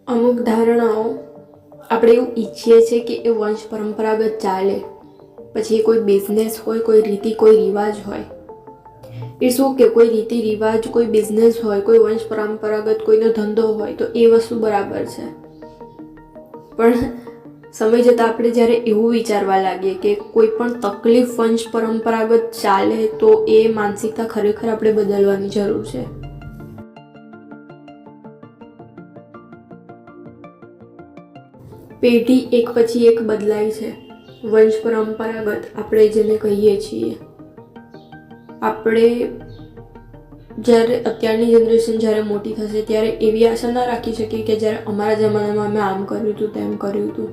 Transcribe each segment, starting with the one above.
અમુક ધારણાઓ આપણે એવું ઈચ્છીએ છીએ કે એ વંશ પરંપરાગત ચાલે, પછી એ કોઈ બિઝનેસ હોય, કોઈ રીતિ, કોઈ રિવાજ હોય, ઇટ્સ ઓકે, કોઈ રીતિ રિવાજ, કોઈ બિઝનેસ હોય, કોઈ વંશ પરંપરાગત કોઈનો ધંધો હોય, તો એ વસ્તુ બરાબર છે. પણ સમય જતાં આપણે જ્યારે એવું વિચારવા લાગીએ કે કોઈ પણ તકલીફ વંશ પરંપરાગત ચાલે, તો એ માનસિકતા ખરેખર આપણે બદલવાની જરૂર છે. પેઢી એક પછી એક બદલાય છે. વંશ પરંપરાગત આપણે જેને કહીએ છીએ, આપણે જ્યારે અત્યારની જનરેશન જ્યારે મોટી થશે ત્યારે એવી આશા ના રાખી શકીએ કે જ્યારે અમારા જમાનામાં અમે આમ કર્યું હતું, તેમ કર્યું હતું.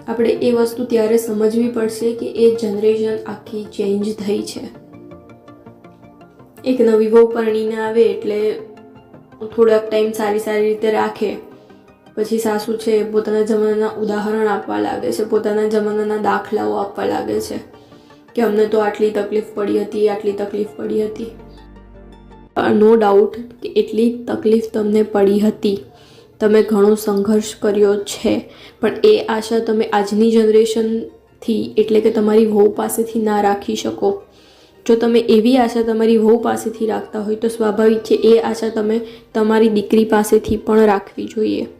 આપણે એ વસ્તુ ત્યારે સમજવી પડશે કે એ જનરેશન આખી ચેન્જ થઈ છે. એક નવી વહુ પરણીને આવે એટલે થોડાક ટાઈમ સારી રીતે રાખે, પછી સાસુ છે પોતાના જમાનાના ઉદાહરણ આપવા લાગે છે, પોતાના જમાનાના દાખલાઓ આપવા લાગે છે કે અમને તો આટલી તકલીફ પડી હતી, આટલી તકલીફ પડી હતી. નો ડાઉટ કે એટલી તકલીફ તમને પડી હતી, તમે ઘણો સંઘર્ષ કર્યો છે, પણ એ આશા તમે આજની જનરેશનથી એટલે કે તમારી વહુ પાસેથી ના રાખી શકો. જો તમે એવી આશા તમારી વહુ પાસેથી રાખતા હોય તો સ્વાભાવિક છે એ આશા તમે તમારી દીકરી પાસેથી પણ રાખવી જોઈએ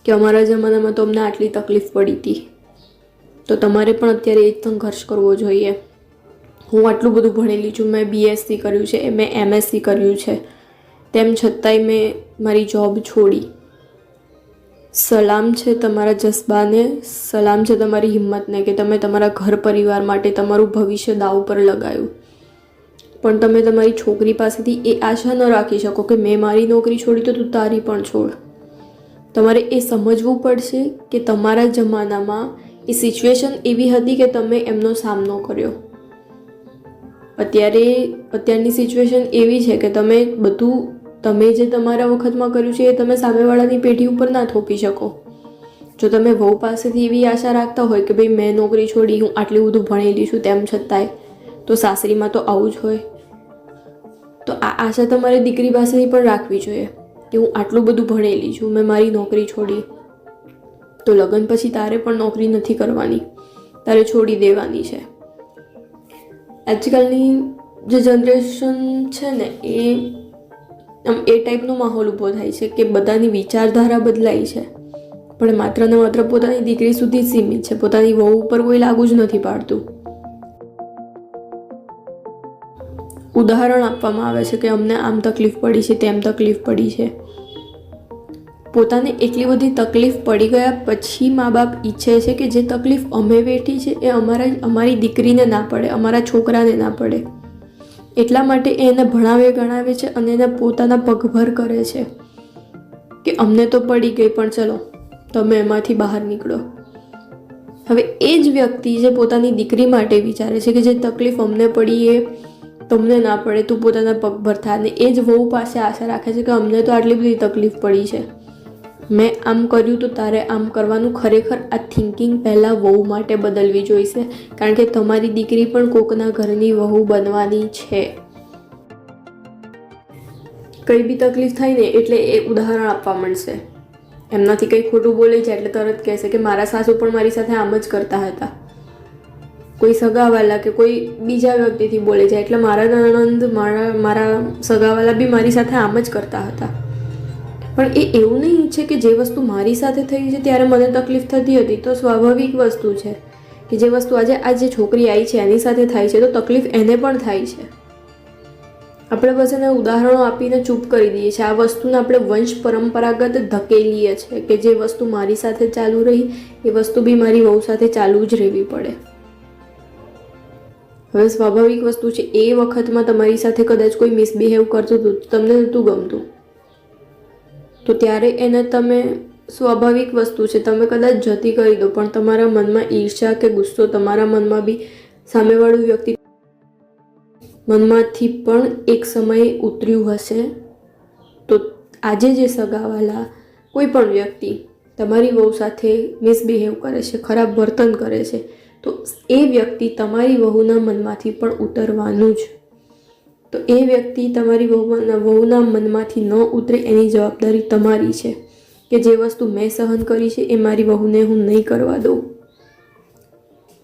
કે અમારા જમાનામાં તો અમને આટલી તકલીફ પડી હતી, તો તમારે પણ અત્યારે એ જ સંઘર્ષ કરવો જોઈએ. હું આટલું બધું ભણેલી છું, મેં BSc કર્યું છે, મેં MSc કર્યું છે, તેમ છતાંય મેં મારી જોબ છોડી. સલામ છે તમારા જજ્બાને, સલામ છે તમારી હિંમતને કે તમે તમારા ઘર પરિવાર માટે તમારું ભવિષ્ય દાવ પર લગાવ્યું. પણ તમે તમારી છોકરી પાસેથી એ આશા ન રાખી શકો કે મેં મારી નોકરી છોડી તો તું તારી પણ છોડ. તમારે એ સમજવું પડશે કે તમારા જમાનામાં એ સિચ્યુએશન એવી હતી કે તમે એમનો સામનો કર્યો. અત્યારની સિચ્યુએશન એવી છે કે તમે જે તમારા વખતમાં કર્યું છે એ તમે સામેવાળાની પેઢી ઉપર ના થોપી શકો. જો તમે વહુ પાસેથી એવી આશા રાખતા હોય કે ભાઈ મેં નોકરી છોડી, હું આટલું બધું ભણેલી છું, તેમ છતાંય તો સાસરીમાં તો આવું જ હોય, તો આ આશા તમારે દીકરી પાસેથી પણ રાખવી જોઈએ કે હું આટલું બધું ભણેલી છું, મેં મારી નોકરી છોડી, તો લગ્ન પછી તારે પણ નોકરી નથી કરવાની, તારે છોડી દેવાની છે. આજકાલની જે જનરેશન છે ને એ ટાઈપનો માહોલ ઊભો થાય છે કે બધાની વિચારધારા બદલાઈ છે, પણ માત્ર ને માત્ર પોતાની દીકરી સુધી સીમિત છે, પોતાની વહુ ઉપર કોઈ લાગુ જ નથી પાડતું. ઉદાહરણ આપવામાં આવે છે કે અમને આમ તકલીફ પડી છે, તેમ તકલીફ પડી છે. પોતાને એટલી બધી તકલીફ પડી ગયા પછી મા બાપ ઈચ્છે છે કે જે તકલીફ અમે વેઠી છે એ અમારી દીકરીને ના પડે, અમારા છોકરાને ના પડે. એટલા માટે એને ભણાવે ગણાવે છે અને એને પોતાના પગભર કરે છે કે અમને તો પડી ગઈ પણ ચલો તમે એમાંથી બહાર નીકળો. હવે એ જ વ્યક્તિ જે પોતાની દીકરી માટે વિચારે છે કે જે તકલીફ અમને પડી એ તમને ના પડે, તું પોતાના પગભર થા, અને એ જ વહુ પાસે આશા રાખે છે કે અમને તો આટલી બધી તકલીફ પડી છે, મેં આમ કર્યું તો તારે આમ કરવાનું. ખરેખર આ થિંકિંગ પહેલાં વહુ માટે બદલવી જોઈશે, કારણ કે તમારી દીકરી પણ કોકના ઘરની વહુ બનવાની છે. કંઈ બી તકલીફ થાય ને એટલે એ ઉદાહરણ આપવા માંડશે, એમનાથી કંઈ ખોટું બોલે છે એટલે તરત કહેશે કે મારા સાસુ પણ મારી સાથે આમ જ કરતા હતા. કોઈ સગાવાલા કે કોઈ બીજા વ્યક્તિથી બોલે છે એટલે મારા નણંદ, મારા સગાવાલા બી મારી સાથે આમ જ કરતા હતા. પણ એ એવું નહીં ઈચ્છે કે જે વસ્તુ મારી સાથે થઈ છે ત્યારે મને તકલીફ થતી હતી, તો સ્વાભાવિક વસ્તુ છે કે જે વસ્તુ આજે છોકરી આવી છે એની સાથે થાય છે તો તકલીફ એને પણ થાય છે. આપણે બસ એને ઉદાહરણો આપીને ચૂપ કરી દઈએ છીએ. આ વસ્તુને આપણે વંશ પરંપરાગત ધકેલીએ છીએ કે જે વસ્તુ મારી સાથે ચાલુ રહી એ વસ્તુ બી મારી વહુ સાથે ચાલુ જ રહેવી પડે. હવે સ્વાભાવિક વસ્તુ છે, એ વખતમાં તમારી સાથે કદાચ કોઈ મિસબિહેવ કરતું હતું, તમને નહોતું ગમતું, તો ત્યારે એને તમે સ્વાભાવિક વસ્તુ છે તમે કદાચ જતી કરી દો, પણ તમારા મનમાં ઈર્ષ્યા કે ગુસ્સો તમારા મનમાં બી સામેવાળું વ્યક્તિ મનમાંથી પણ એક સમયે ઉતર્યું હશે. તો આજે જે સગાવાલા કોઈ પણ વ્યક્તિ તમારી વહુ સાથે મિસબિહેવ કરે છે, ખરાબ વર્તન કરે છે, તો એ વ્યક્તિ તમારી વહુના મનમાંથી પણ ઉતરવાનું જ. તો એ વ્યક્તિ તમારી વહુના મનમાંથી ન ઉતરે એની જવાબદારી તમારી છે કે જે વસ્તુ મેં સહન કરી છે એ મારી વહુને હું નહીં કરવા દઉં.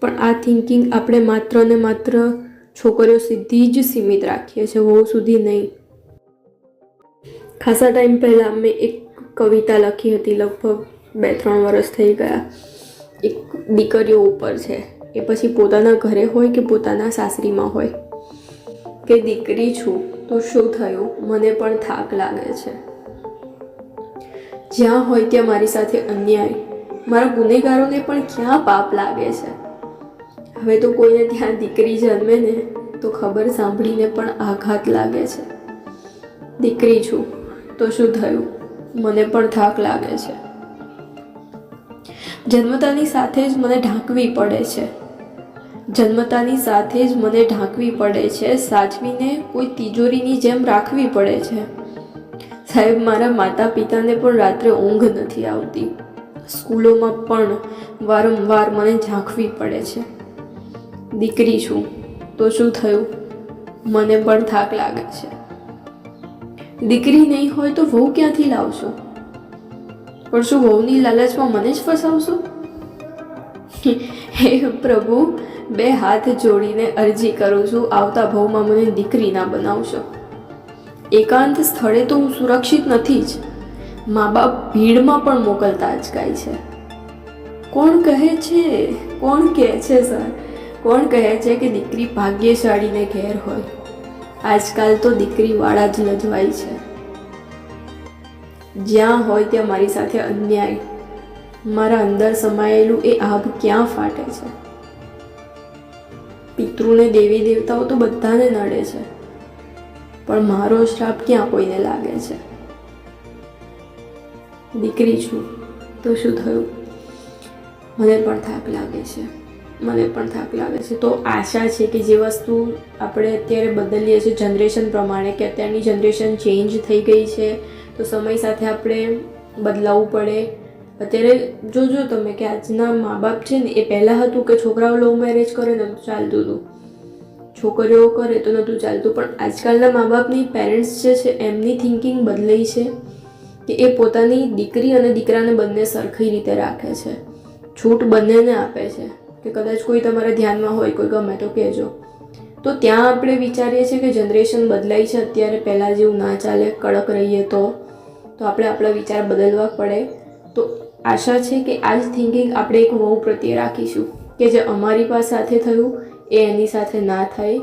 પણ આ થિંકિંગ આપણે માત્ર ને માત્ર છોકરીઓ સુધી જ સીમિત રાખીએ છીએ, વહુ સુધી નહીં. ખાસા ટાઈમ પહેલાં મેં એક કવિતા લખી હતી, લગભગ 2-3 વર્ષ થઈ ગયા. એક દીકરીઓ ઉપર છે, એ પછી પોતાના ઘરે હોય કે પોતાના સાસરીમાં હોય, કે દીકરી છું તો શું થયું, મને પણ થાક લાગે છે. જ્યાં હોય ત્યાં મારી સાથે અન્યાય, મારા ગુનેગારોને પણ ક્યાં પાપ લાગે છે. હવે તો કોઈને ત્યાં દીકરી જન્મે ને તો ખબર સાંભળીને પણ આઘાત લાગે છે. દીકરી છું તો શું થયું, મને પણ થાક લાગે છે. જન્મતાની સાથે જ મને ઢાંકવી પડે છે, જન્મતાની સાથે જ મને ઢાંકવી પડે છે, સાચવીને કોઈ તિજોરીની જેમ રાખવી પડે છે. સાહેબ, મારા માતા પિતાને પણ રાત્રે ઊંઘ નથી આવતી. સ્કૂલોમાં પણ વારંવાર મને ઝાંખવી પડે છે. દીકરી છું તો શું થયું, મને પણ થાક લાગે છે. દીકરી નહીં હોય તો વહુ ક્યાંથી લાવશો? પણ શું વહુની લાલચમાં મને જ ફસાવશો? હે પ્રભુ, 2 હાથ જોડીને અરજી કરું છું, આવતા ભવમાં મને દીકરી ના બનાવશો. એકાંત સ્થળે તો હું સુરક્ષિત નથી જ. મા બાપ ભીડમાં પણ મોકલતા અચકાય છે. કોણ કહે છે સર, કોણ કહે છે કે દીકરી ભાગ્યશાળીને ઘેર હોય? આજકાલ તો દીકરીવાળા જ લજવાય છે. જ્યાં હોય ત્યાં મારી સાથે અન્યાય, મારા અંદર સમાયેલું એ આભ ક્યાં ફાટે છે? પિતૃને દેવી દેવતાઓ તો બધાને નડે છે, પણ મારો શ્રાપ ક્યાં કોઈને લાગે છે? દીકરી છું તો શું થયું, મને પણ થાક લાગે છે, મને પણ થાક લાગે છે. તો આશા છે કે જે વસ્તુ આપણે અત્યારે બદલીએ છીએ જનરેશન પ્રમાણે, કે અત્યારની જનરેશન ચેન્જ થઈ ગઈ છે, તો સમય સાથે આપણે બદલાવવું પડે. અત્યારે જોજો તમે કે આજના મા બાપ છે ને, એ પહેલાં હતું કે છોકરાઓ લવ મેરેજ કરે ને તો ચાલતું હતું, છોકરીઓ કરે તો નહોતું ચાલતું. પણ આજકાલના મા બાપની પેરેન્ટ્સ જે છે એમની થિંકિંગ બદલાઈ છે કે એ પોતાની દીકરી અને દીકરાને બંને સરખી રીતે રાખે છે, છૂટ બંનેને આપે છે. કે કદાચ કોઈ તમારા ધ્યાનમાં હોય, કોઈ ગમે તો કહેજો. તો ત્યાં આપણે વિચારીએ છીએ કે જનરેશન બદલાઈ છે અત્યારે, પહેલાં જેવું ના ચાલે, કડક રહીએ તો આપણે આપણા વિચાર બદલવા પડે. તો આશા છે કે આ જ થિંકિંગ આપણે એક વહુ પ્રત્યે રાખીશું કે જે અમારી પાસે સાથે થયું એ એની સાથે ના થાય.